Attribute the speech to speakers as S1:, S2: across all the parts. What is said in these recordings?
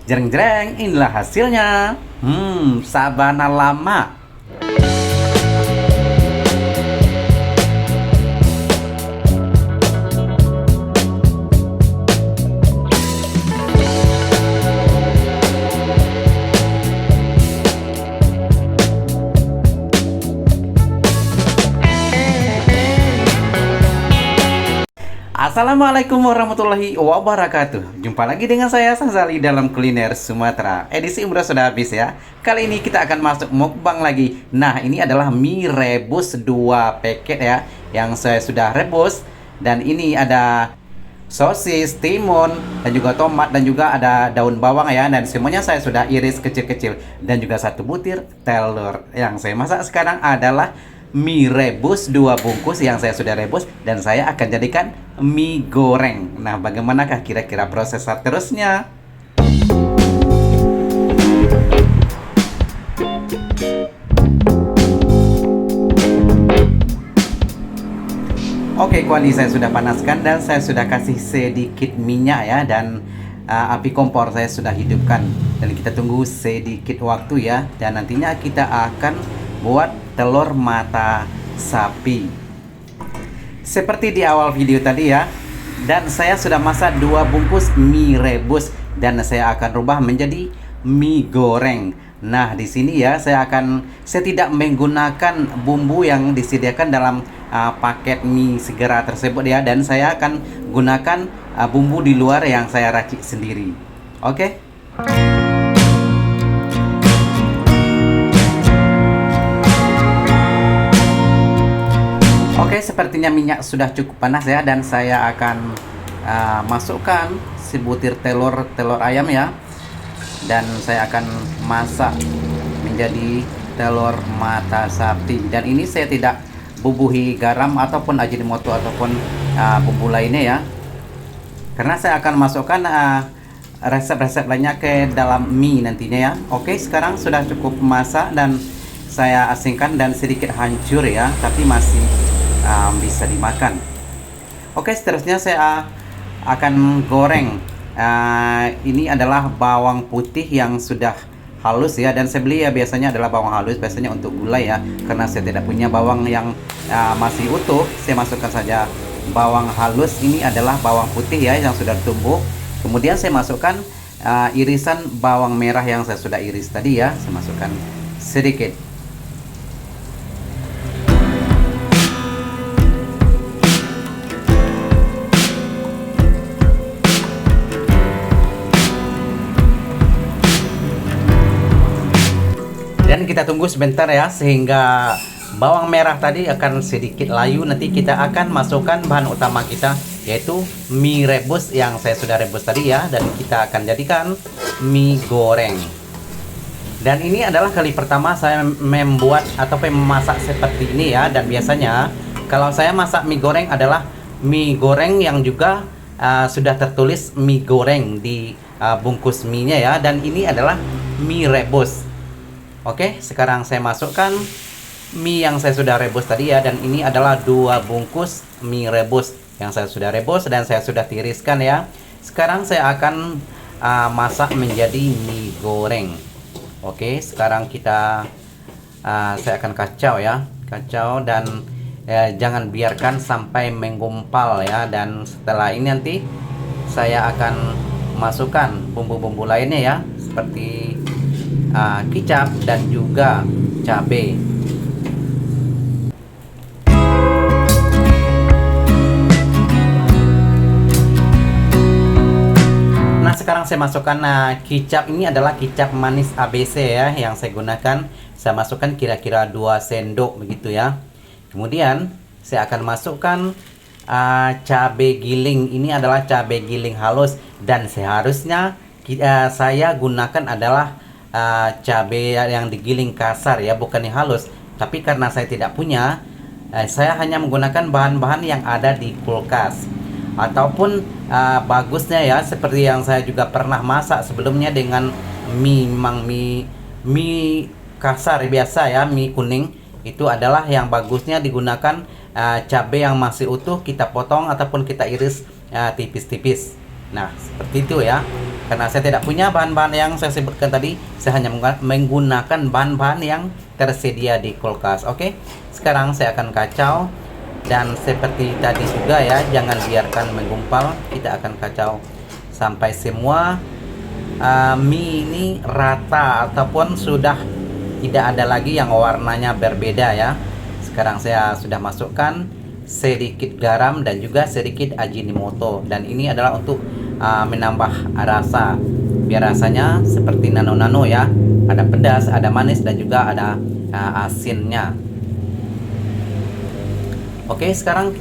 S1: Jreng jreng, inilah hasilnya. Sabana lama. Assalamualaikum warahmatullahi wabarakatuh. Jumpa lagi dengan saya Sazali dalam kuliner Sumatera. Edisi umrah sudah habis ya. Kali ini kita akan masuk mukbang lagi. Nah, ini adalah mie rebus 2 paket ya, yang saya sudah rebus. Dan ini ada sosis, timun, dan juga tomat, dan juga ada daun bawang ya. Dan semuanya saya sudah iris kecil-kecil. Dan juga 1 butir telur. Yang saya masak sekarang adalah mie rebus 2 bungkus yang saya sudah rebus, dan saya akan jadikan mie goreng. Nah, bagaimanakah kira-kira proses seterusnya? Oke, kuali saya sudah panaskan dan saya sudah kasih sedikit minyak ya, dan api kompor saya sudah hidupkan, dan kita tunggu sedikit waktu ya. Dan nantinya kita akan buat telur mata sapi seperti di awal video tadi ya. Dan saya sudah masak 2 bungkus mie rebus, dan saya akan rubah menjadi mie goreng. Nah, di sini ya saya tidak menggunakan bumbu yang disediakan dalam paket mie segera tersebut ya, dan saya akan gunakan bumbu di luar yang saya racik sendiri. Oke. Oke, sepertinya minyak sudah cukup panas ya, dan saya akan masukkan sebutir telur ayam ya, dan saya akan masak menjadi telur mata sapi. Dan ini saya tidak bubuhi garam ataupun ajinomoto ataupun bumbu lainnya ya, karena saya akan masukkan resep-resep lainnya ke dalam mie nantinya ya. Oke, sekarang sudah cukup masak dan saya asingkan dan sedikit hancur ya, tapi masih bisa dimakan. Oke, seterusnya saya akan goreng. Ini adalah bawang putih yang sudah halus ya, dan saya beli ya biasanya adalah bawang halus, biasanya untuk gulai ya. Karena saya tidak punya bawang yang masih utuh, saya masukkan saja bawang halus. Ini adalah bawang putih ya yang sudah tumbuk. Kemudian saya masukkan irisan bawang merah yang saya sudah iris tadi ya, saya masukkan sedikit. Dan kita tunggu sebentar ya, sehingga bawang merah tadi akan sedikit layu. Nanti kita akan masukkan bahan utama kita, yaitu mie rebus yang saya sudah rebus tadi ya, dan kita akan jadikan mie goreng. Dan ini adalah kali pertama saya membuat atau memasak seperti ini ya. Dan biasanya kalau saya masak mie goreng adalah mie goreng yang juga sudah tertulis mie goreng di bungkus mie-nya ya. Dan ini adalah mie rebus. Oke, sekarang saya masukkan mie yang saya sudah rebus tadi ya, dan ini adalah 2 bungkus mie rebus yang saya sudah rebus dan saya sudah tiriskan ya. Sekarang saya akan masak menjadi mie goreng. Oke, sekarang saya akan kacau ya, dan jangan biarkan sampai menggumpal ya. Dan setelah ini nanti saya akan masukkan bumbu-bumbu lainnya ya, seperti kicap dan juga cabai. Nah, sekarang saya masukkan kicap. Ini adalah kicap manis ABC ya yang saya gunakan. Saya masukkan kira-kira 2 sendok begitu ya. Kemudian saya akan masukkan cabai giling. Ini adalah cabai giling halus, dan seharusnya saya gunakan adalah cabai yang digiling kasar ya, bukan yang halus. Tapi karena saya tidak punya, saya hanya menggunakan bahan-bahan yang ada di kulkas. Ataupun bagusnya ya, seperti yang saya juga pernah masak sebelumnya dengan mie kasar biasa ya, mie kuning. Itu adalah yang bagusnya digunakan cabai yang masih utuh, kita potong ataupun kita iris tipis-tipis Nah, seperti itu ya. Karena saya tidak punya bahan-bahan yang saya sebutkan tadi, saya hanya menggunakan bahan-bahan yang tersedia di kulkas. Oke, sekarang saya akan kacau. Dan seperti tadi juga ya, jangan biarkan menggumpal. Kita akan kacau sampai semua mie ini rata ataupun sudah tidak ada lagi yang warnanya berbeda ya. Sekarang saya sudah masukkan sedikit garam dan juga sedikit Ajinomoto, dan ini adalah untuk menambah rasa, biar rasanya seperti nano-nano ya, ada pedas, ada manis, dan juga ada asinnya. Oke, sekarang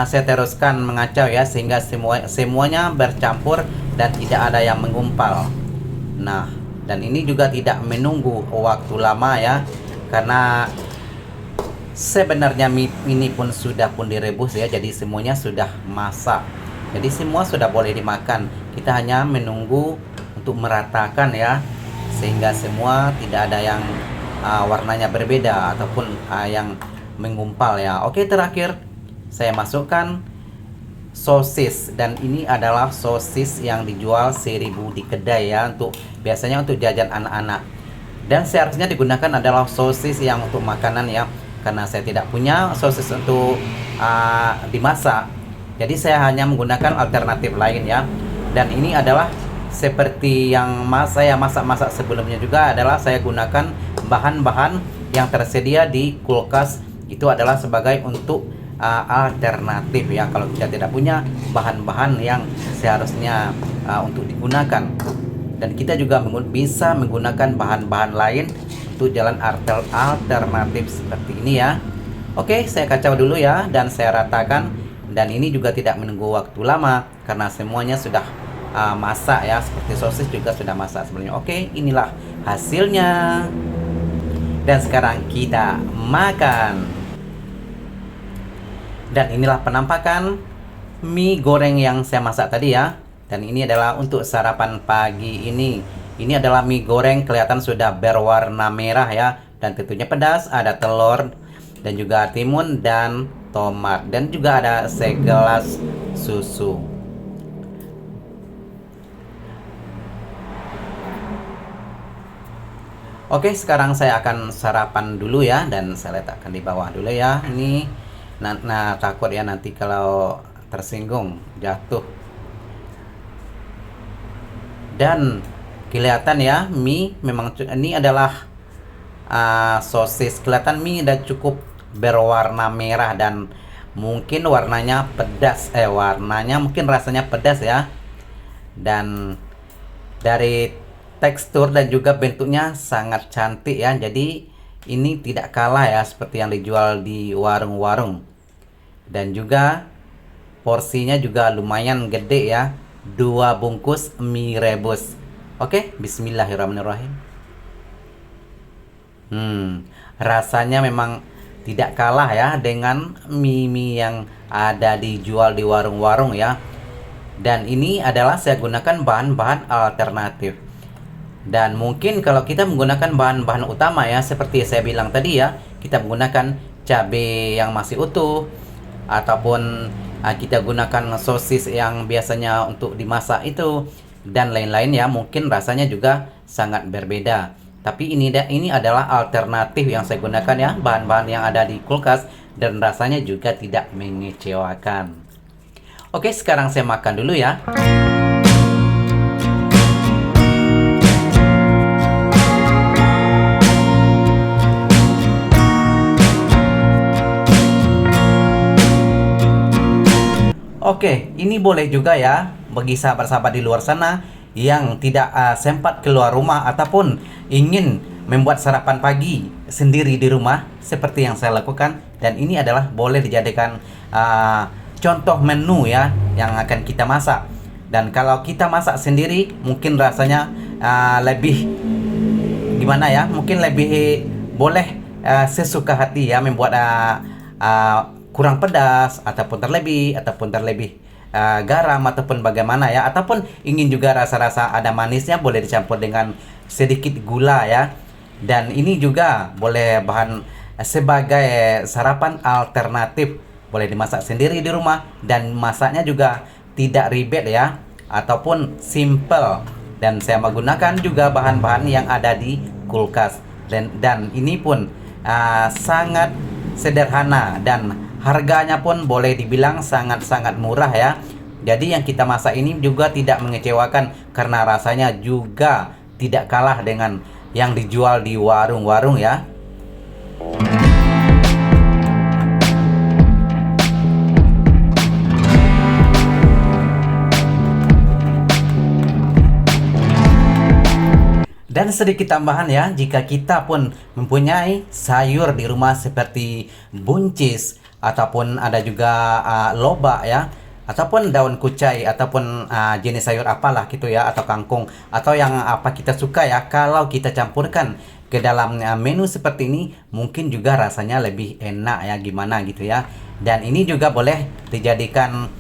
S1: saya teruskan mengacau ya, sehingga semuanya bercampur dan tidak ada yang menggumpal. Nah, dan ini juga tidak menunggu waktu lama ya, karena sebenarnya mie ini pun sudah direbus ya, jadi semuanya sudah masak. Jadi semua sudah boleh dimakan. Kita hanya menunggu untuk meratakan ya, sehingga semua tidak ada yang warnanya berbeda ataupun yang menggumpal ya. Oke, terakhir saya masukkan sosis, dan ini adalah sosis yang dijual 1000 di kedai ya, untuk biasanya untuk jajan anak-anak. Dan seharusnya digunakan adalah sosis yang untuk makanan ya, karena saya tidak punya sosis untuk dimasak, jadi saya hanya menggunakan alternatif lain ya. Dan ini adalah seperti yang saya masak sebelumnya juga, adalah saya gunakan bahan-bahan yang tersedia di kulkas. Itu adalah sebagai untuk alternatif ya, kalau kita tidak punya bahan-bahan yang seharusnya untuk digunakan. Dan kita juga bisa menggunakan bahan-bahan lain untuk jalan alternatif seperti ini ya. Oke, saya kacau dulu ya, dan saya ratakan. Dan ini juga tidak menunggu waktu lama, karena semuanya sudah masak ya, seperti sosis juga sudah masak sebelumnya. Oke, inilah hasilnya. Dan sekarang kita makan. Dan inilah penampakan mie goreng yang saya masak tadi ya. Dan ini adalah untuk sarapan pagi ini. Ini adalah mie goreng, kelihatan sudah berwarna merah ya. Dan tentunya pedas, ada telur dan juga timun dan tomat. Dan juga ada segelas susu. Oke, sekarang saya akan sarapan dulu ya. Dan saya letakkan di bawah dulu ya. Ini nah takut ya nanti kalau tersinggung jatuh. Dan kelihatan ya, mie memang ini adalah sosis. Kelihatan mie udah cukup berwarna merah, dan mungkin warnanya pedas, warnanya mungkin rasanya pedas ya. Dan dari tekstur dan juga bentuknya sangat cantik ya. Jadi ini tidak kalah ya seperti yang dijual di warung-warung. Dan juga porsinya juga lumayan gede ya. 2 bungkus mie rebus. Oke, bismillahirrahmanirrahim. Rasanya memang tidak kalah ya dengan mie-mie yang ada dijual di warung-warung ya. Dan ini adalah saya gunakan bahan-bahan alternatif. Dan mungkin kalau kita menggunakan bahan-bahan utama ya, seperti saya bilang tadi ya, kita menggunakan cabai yang masih utuh, ataupun kita gunakan sosis yang biasanya untuk dimasak itu, dan lain-lain ya, mungkin rasanya juga sangat berbeda. Tapi ini adalah alternatif yang saya gunakan ya, bahan-bahan yang ada di kulkas, dan rasanya juga tidak mengecewakan. Oke, sekarang saya makan dulu ya. Oke, ini boleh juga ya bagi sahabat-sahabat di luar sana yang tidak sempat keluar rumah ataupun ingin membuat sarapan pagi sendiri di rumah seperti yang saya lakukan. Dan ini adalah boleh dijadikan contoh menu ya yang akan kita masak. Dan kalau kita masak sendiri mungkin rasanya lebih gimana ya, mungkin lebih boleh sesuka hati ya, membuat kurang pedas ataupun terlebih garam ataupun bagaimana ya, ataupun ingin juga rasa-rasa ada manisnya, boleh dicampur dengan sedikit gula ya. Dan ini juga boleh bahan sebagai sarapan alternatif, boleh dimasak sendiri di rumah, dan masaknya juga tidak ribet ya, ataupun simple, dan saya menggunakan juga bahan-bahan yang ada di kulkas, dan ini pun sangat sederhana dan harganya pun boleh dibilang sangat-sangat murah ya. Jadi yang kita masak ini juga tidak mengecewakan karena rasanya juga tidak kalah dengan yang dijual di warung-warung ya. Dan sedikit tambahan ya, jika kita pun mempunyai sayur di rumah seperti buncis, ataupun ada juga lobak ya, ataupun daun kucai, ataupun jenis sayur apalah gitu ya, atau kangkung, atau yang apa kita suka ya, kalau kita campurkan ke dalam menu seperti ini, mungkin juga rasanya lebih enak ya, gimana gitu ya. Dan ini juga boleh dijadikan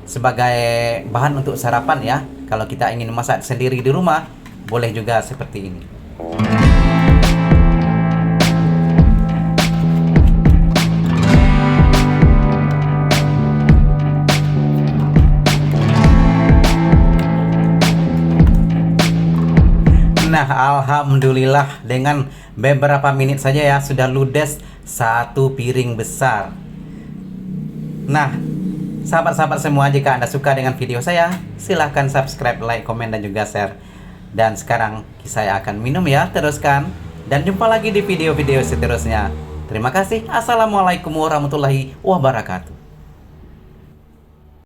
S1: sebagai bahan untuk sarapan ya, kalau kita ingin masak sendiri di rumah. Boleh juga seperti ini. Nah, alhamdulillah dengan beberapa menit saja ya sudah ludes satu piring besar. Nah, sahabat-sahabat semua, jika Anda suka dengan video saya, silahkan subscribe, like, komen, dan juga share. Dan sekarang saya akan minum ya, teruskan. Dan jumpa lagi di video-video seterusnya. Terima kasih. Assalamualaikum warahmatullahi wabarakatuh.